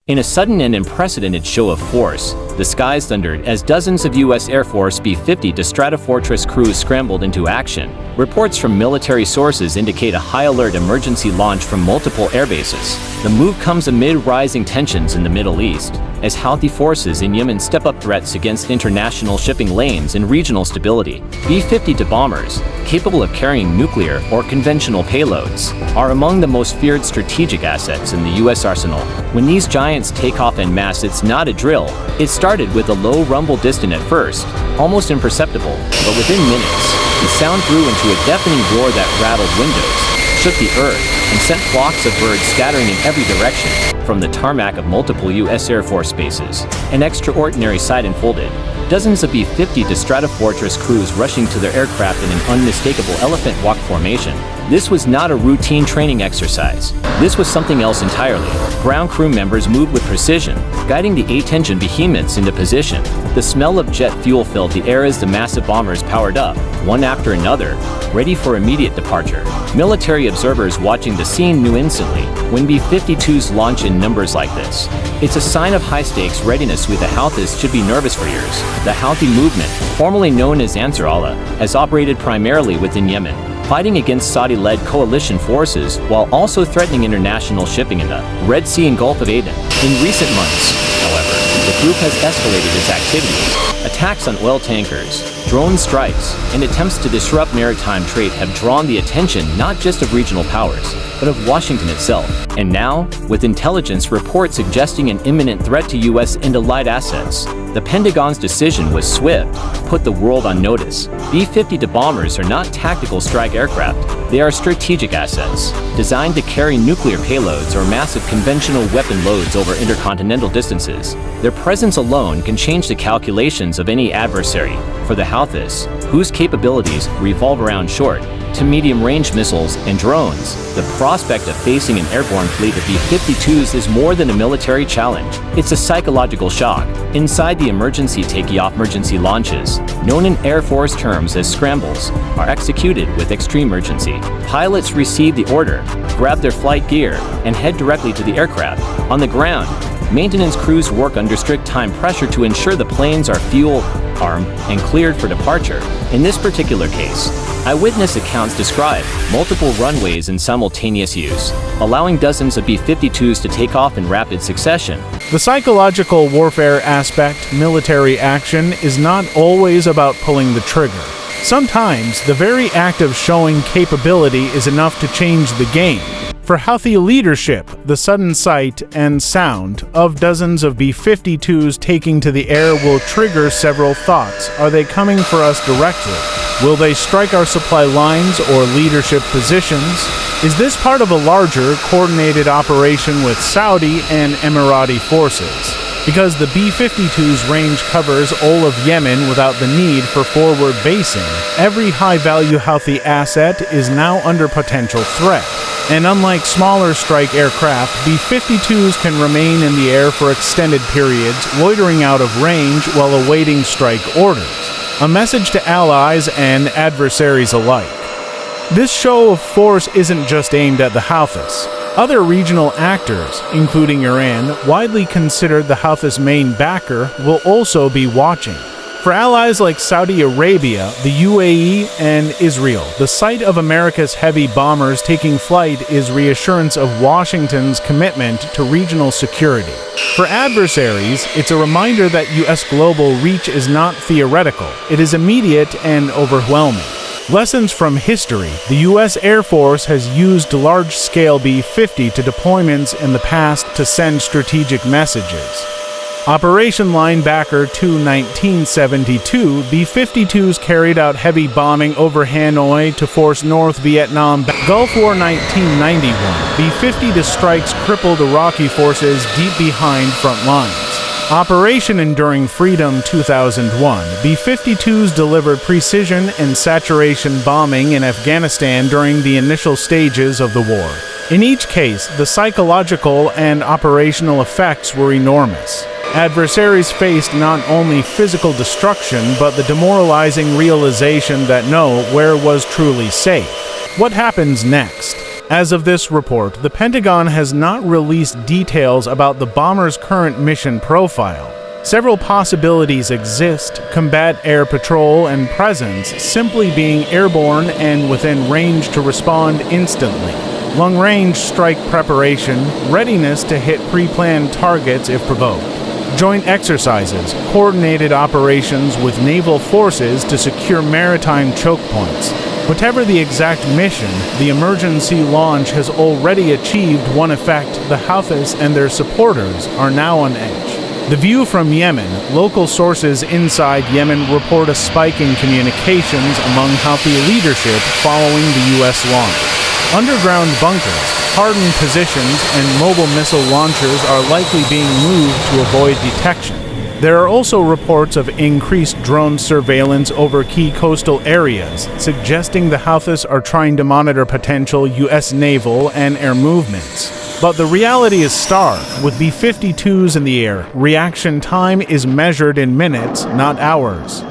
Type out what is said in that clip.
In a sudden and unprecedented show of force, the skies thundered as dozens of U.S. Air Force B-52 Stratofortress crews scrambled into action. Reports from military sources indicate a high-alert emergency launch from multiple airbases. The move comes amid rising tensions in the Middle East, as Houthi forces in Yemen step up threats against international shipping lanes and regional stability. B-52 bombers, capable of carrying nuclear or conventional payloads, are among the most feared strategic assets in the U.S. arsenal. When these giants take off en masse, it's not a drill. It started with a low rumble distant at first, almost imperceptible, but within minutes, the sound grew into a deafening roar that rattled windows, shook the earth, and sent flocks of birds scattering in every direction. From the tarmac of multiple U.S. Air Force bases, an extraordinary sight unfolded. Dozens of B-52 Stratofortress crews rushing to their aircraft in an unmistakable elephant walk formation. This was not a routine training exercise. This was something else entirely. Ground crew members moved with precision, guiding the 8-engine behemoths into position. The smell of jet fuel filled the air as the massive bombers powered up, one after another, ready for immediate departure. Military observers watching the scene knew instantly, when B-52s launch in numbers like this, it's a sign of high-stakes readiness. With the Houthis should be nervous for years. The Houthi movement, formerly known as Ansar Allah, has operated primarily within Yemen, fighting against Saudi-led coalition forces while also threatening international shipping in the Red Sea and Gulf of Aden. In recent months, however, the group has escalated its activities. Attacks on oil tankers, drone strikes, and attempts to disrupt maritime trade have drawn the attention not just of regional powers, but of Washington itself. And now, with intelligence reports suggesting an imminent threat to U.S. and allied assets, the Pentagon's decision was swift, put the world on notice. B-52 bombers are not tactical strike aircraft, they are strategic assets, designed to carry nuclear payloads or massive conventional weapon loads over intercontinental distances. Their presence alone can change the calculations of any adversary. For the Houthis, whose capabilities revolve around short to medium-range missiles and drones, the prospect of facing an airborne fleet of B-52s is more than a military challenge. It's a psychological shock. Inside the emergency emergency launches, known in Air Force terms as scrambles, are executed with extreme urgency. Pilots receive the order, grab their flight gear, and head directly to the aircraft. On the ground, maintenance crews work under strict time pressure to ensure the planes are fuel, armed, and cleared for departure. In this particular case, eyewitness accounts describe multiple runways in simultaneous use, allowing dozens of B-52s to take off in rapid succession. The psychological warfare aspect, military action, is not always about pulling the trigger. Sometimes, the very act of showing capability is enough to change the game. For Houthi leadership, the sudden sight and sound of dozens of B-52s taking to the air will trigger several thoughts. Are they coming for us directly? Will they strike our supply lines or leadership positions? Is this part of a larger, coordinated operation with Saudi and Emirati forces? Because the B-52's range covers all of Yemen without the need for forward basing, every high-value Houthi asset is now under potential threat. And unlike smaller strike aircraft, B-52s can remain in the air for extended periods, loitering out of range while awaiting strike orders. A message to allies and adversaries alike. This show of force isn't just aimed at the Houthis. Other regional actors, including Iran, widely considered the Houthis' main backer, will also be watching. For allies like Saudi Arabia, the UAE, and Israel, the sight of America's heavy bombers taking flight is reassurance of Washington's commitment to regional security. For adversaries, it's a reminder that U.S. global reach is not theoretical, it is immediate and overwhelming. Lessons from history. The U.S. Air Force has used large-scale B-52 deployments in the past to send strategic messages. Operation Linebacker 2 1972, B-52s carried out heavy bombing over Hanoi to force North Vietnam back. Gulf War 1991, B-52 strikes crippled Iraqi forces deep behind front lines. Operation Enduring Freedom 2001, B-52s delivered precision and saturation bombing in Afghanistan during the initial stages of the war. In each case, the psychological and operational effects were enormous. Adversaries faced not only physical destruction, but the demoralizing realization that nowhere was truly safe. What happens next? As of this report, the Pentagon has not released details about the bomber's current mission profile. Several possibilities exist: combat air patrol and presence, simply being airborne and within range to respond instantly; long-range strike preparation, readiness to hit pre-planned targets if provoked; joint exercises, coordinated operations with naval forces to secure maritime choke points. Whatever the exact mission, the emergency launch has already achieved one effect: the Houthis and their supporters are now on edge. The view from Yemen: local sources inside Yemen report a spike in communications among Houthi leadership following the U.S. launch. Underground bunkers, hardened positions, and mobile missile launchers are likely being moved to avoid detection. There are also reports of increased drone surveillance over key coastal areas, suggesting the Houthis are trying to monitor potential U.S. naval and air movements. But the reality is stark. With B-52s in the air, reaction time is measured in minutes, not hours.